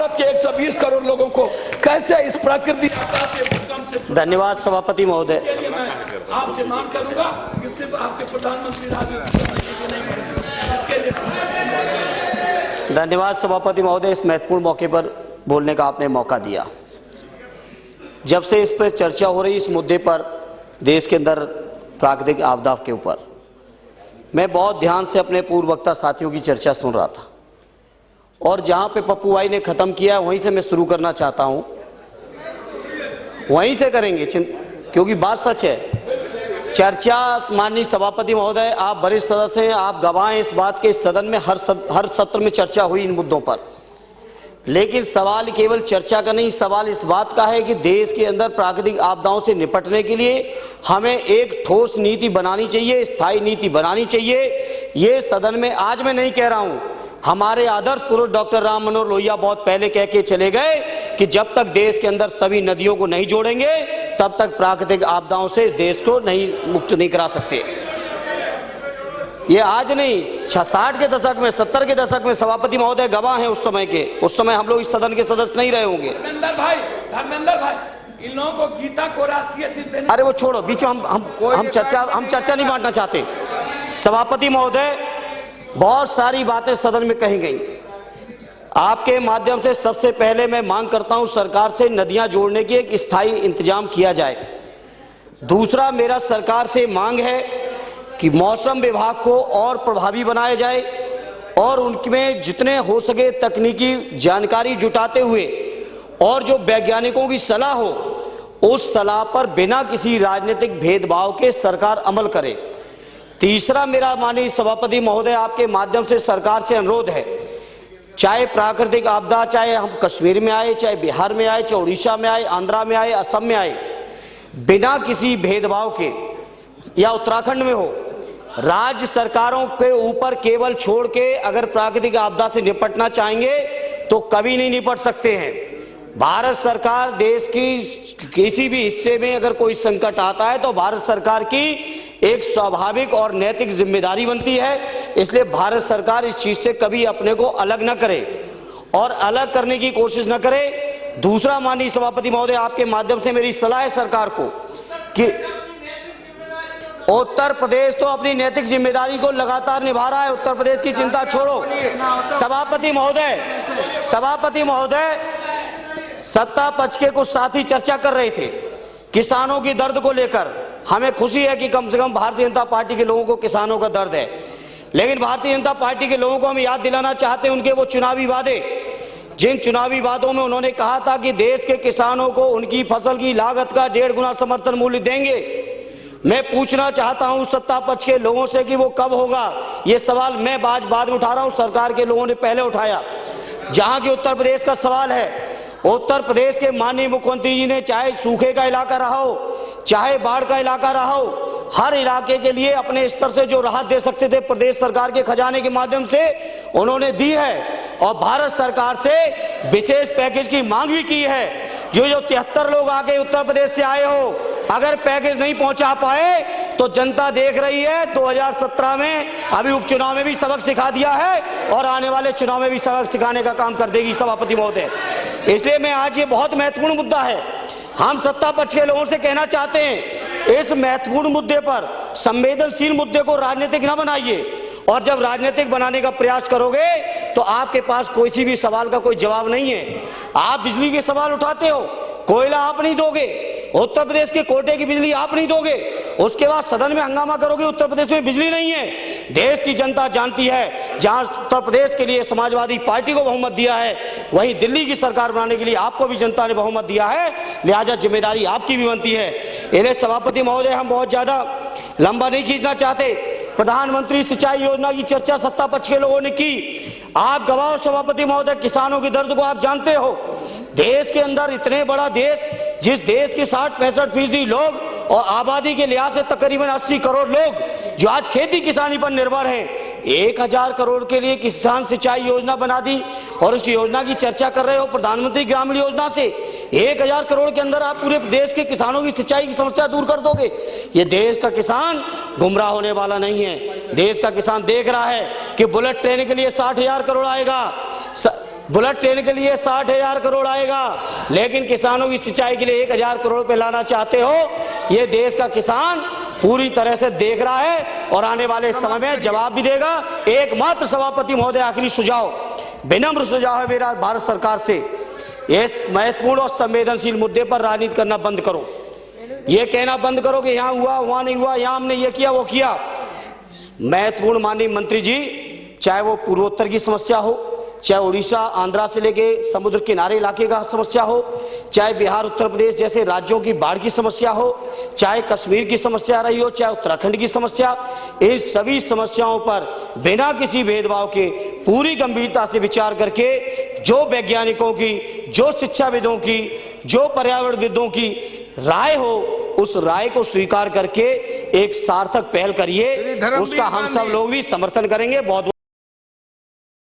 भारत के 120 करोड़ लोगों को कैसे इस प्राकृतिक आपदा से भूकंप से धन्यवाद सभापति महोदय। मैं आपसे मांग करूंगा कि सिर्फ आपके प्रधानमंत्री धन्यवाद सभापति महोदय, इस महत्वपूर्ण मौके पर बोलने का आपने मौका दिया। जब से इस पर चर्चा हो रही, इस मुद्दे पर देश के अंदर प्राकृतिक आपदा के ऊपर, मैं बहुत ध्यान से अपने पूर्व वक्ता साथियों की चर्चा सुन रहा था और जहां पे पप्पू भाई ने खत्म किया वहीं से मैं शुरू करना चाहता हूं, वहीं से करेंगे क्योंकि बात सच है। चर्चा, माननीय सभापति महोदय, आप वरिष्ठ सदस्य हैं, आप गवाह हैं इस बात के, इस सदन में हर सत्र में चर्चा हुई इन मुद्दों पर, लेकिन सवाल केवल चर्चा का नहीं, सवाल इस बात का है कि देश के अंदर प्राकृतिक आपदाओं से निपटने के लिए हमें एक ठोस नीति बनानी चाहिए, स्थायी नीति बनानी चाहिए। ये सदन में आज मैं नहीं कह रहा हूं, हमारे आदर्श पुरुष डॉक्टर राम मनोहर लोहिया बहुत पहले कह के चले गए कि जब तक देश के अंदर सभी नदियों को नहीं जोड़ेंगे तब तक प्राकृतिक आपदाओं से इस देश को मुक्त नहीं करा सकते। ये आज नहीं, 60 के दशक में, 70 के दशक में सभापति महोदय गवाह हैं उस समय के। उस समय हम लोग इस सदन के सदस्य नहीं रहे होंगे। धर्मेंद्र भाई, इन लोगों को गीता को राष्ट्रीय चीज देने, अरे वो छोड़ो, बीच में हम चर्चा नहीं बांटना चाहते। सभापति महोदय, बहुत सारी बातें सदन में कही गई, आपके माध्यम से सबसे पहले मैं मांग करता हूं सरकार से नदियां जोड़ने की एक स्थायी इंतजाम किया जाए। दूसरा, मेरा सरकार से मांग है कि मौसम विभाग को और प्रभावी बनाया जाए और उनमें जितने हो सके तकनीकी जानकारी जुटाते हुए और जो वैज्ञानिकों की सलाह हो, उस सलाह पर बिना किसी राजनीतिक भेदभाव के सरकार अमल करे। तीसरा, मेरा माननीय सभापति महोदय आपके माध्यम से सरकार से अनुरोध है, चाहे प्राकृतिक आपदा, चाहे हम कश्मीर में आए, चाहे बिहार में आए, चाहे उड़ीसा में आए, आंध्रा में आए, असम में आए, बिना किसी भेदभाव के, या उत्तराखंड में हो, राज्य सरकारों के ऊपर केवल छोड़ के अगर प्राकृतिक आपदा से निपटना चाहेंगे तो कभी नहीं निपट सकते हैं। भारत सरकार, देश की किसी भी हिस्से में अगर कोई संकट आता है तो भारत सरकार की एक स्वाभाविक और नैतिक जिम्मेदारी बनती है। इसलिए भारत सरकार इस चीज से कभी अपने को अलग न करे और अलग करने की कोशिश न करे। दूसरा, माननीय सभापति महोदय आपके माध्यम से मेरी सलाह है सरकार को कि उत्तर प्रदेश तो अपनी नैतिक जिम्मेदारी को लगातार निभा रहा है, उत्तर प्रदेश की चिंता छोड़ो। सभापति महोदय, सत्ता पक्ष के कुछ साथी चर्चा कर रहे थे किसानों की दर्द को लेकर। हमें खुशी है कि कम से कम भारतीय जनता पार्टी के लोगों को किसानों का दर्द है, लेकिन भारतीय जनता पार्टी के लोगों को हम याद दिलाना चाहते हैं उनके वो चुनावी वादे, जिन चुनावी वादों में उन्होंने कहा था कि देश के किसानों को उनकी फसल की लागत का 1.5 गुना समर्थन मूल्य देंगे। मैं पूछना चाहता हूं सत्ता पक्ष के लोगों से कि वो कब होगा। ये सवाल मैं बाद में उठा रहा हूं, सरकार के लोगों ने पहले उठाया। जहां की उत्तर प्रदेश का सवाल है, उत्तर प्रदेश के माननीय मुख्यमंत्री जी ने, चाहे सूखे का इलाका रहा हो, चाहे बाढ़ का इलाका रहा हो, हर इलाके के लिए अपने स्तर से जो राहत दे सकते थे प्रदेश सरकार के खजाने के माध्यम से उन्होंने दी है और भारत सरकार से विशेष पैकेज की मांग भी की है। जो 73 लोग आगे उत्तर प्रदेश से आए हो, अगर पैकेज नहीं पहुंचा पाए तो जनता देख रही है, 2017 में अभी उपचुनाव में भी सबक सिखा दिया है और आने वाले चुनाव में भी सबक सिखाने का काम कर देगी सभापति महोदय। इसलिए मैं आज, ये बहुत महत्वपूर्ण मुद्दा है, हम सत्ता पक्ष के लोगों से कहना चाहते हैं इस महत्वपूर्ण मुद्दे पर, संवेदनशील मुद्दे को राजनीतिक न बनाइए, और जब राजनीतिक बनाने का प्रयास करोगे तो आपके पास किसी भी सवाल का कोई जवाब नहीं है। आप बिजली के सवाल उठाते हो, कोयला आप नहीं दोगे, उत्तर प्रदेश के कोटे की बिजली आप नहीं दोगे, उसके बाद सदन में हंगामा करोगे उत्तर प्रदेश में बिजली नहीं है। देश की जनता जानती है, जहां उत्तर प्रदेश के लिए समाजवादी पार्टी को बहुमत दिया है, वहीं दिल्ली की सरकार बनाने के लिए आपको भी जनता ने बहुमत दिया है, लिहाजा जिम्मेदारी आपकी भी बनती है। इन्हें सभापति महोदय, हम बहुत ज्यादा लंबा नहीं खींचना चाहते। प्रधानमंत्री सिंचाई योजना की चर्चा सत्ता पक्ष के लोगों ने की, आप गवाह सभापति महोदय, किसानों की दर्द को आप जानते हो। देश के अंदर इतने बड़ा देश, जिस देश के 60-65% लोग और आबादी के लिहाज से तकरीबन 80 करोड़ लोग जो आज खेती किसानी पर निर्भर हैं, 1000 करोड़ के लिए किसान सिंचाई योजना बना दी और उस योजना की चर्चा कर रहे हो प्रधानमंत्री ग्रामीण योजना से। 1000 करोड़ के अंदर आप पूरे देश के किसानों की सिंचाई की समस्या दूर कर दोगे। ये देश का किसान गुमराह होने वाला नहीं है। देश का किसान देख रहा है कि बुलेट ट्रेन के लिए 60,000 करोड़ आएगा, बुलेट ट्रेन के लिए 60,000 करोड़ आएगा, लेकिन किसानों की सिंचाई के लिए 1,000 करोड़ पे लाना चाहते हो। ये देश का किसान पूरी तरह से देख रहा है और आने वाले समय में जवाब भी देगा। एकमात्र सभापति महोदय, आखिरी सुझाव, विनम्र सुझाव है मेरा भारत सरकार से, इस महत्वपूर्ण और संवेदनशील मुद्दे पर राजनीति करना बंद करो। ये कहना बंद करो कि यहाँ हुआ, वहां नहीं हुआ, यहाँ हमने ये किया, वो किया। महत्वपूर्ण माननीय मंत्री जी, चाहे वो पूर्वोत्तर की समस्या हो, चाहे उड़ीसा आंध्रा से लेके समुद्र किनारे इलाके का समस्या हो, चाहे बिहार उत्तर प्रदेश जैसे राज्यों की बाढ़ की समस्या हो, चाहे कश्मीर की समस्या रही हो, चाहे उत्तराखंड की समस्या, इन सभी समस्याओं पर बिना किसी भेदभाव के पूरी गंभीरता से विचार करके जो वैज्ञानिकों की, जो शिक्षाविदों की, जो पर्यावरणविदों की राय हो, उस राय को स्वीकार करके एक सार्थक पहल करिए। उसका हम सब लोग भी समर्थन करेंगे। बहुत बहुत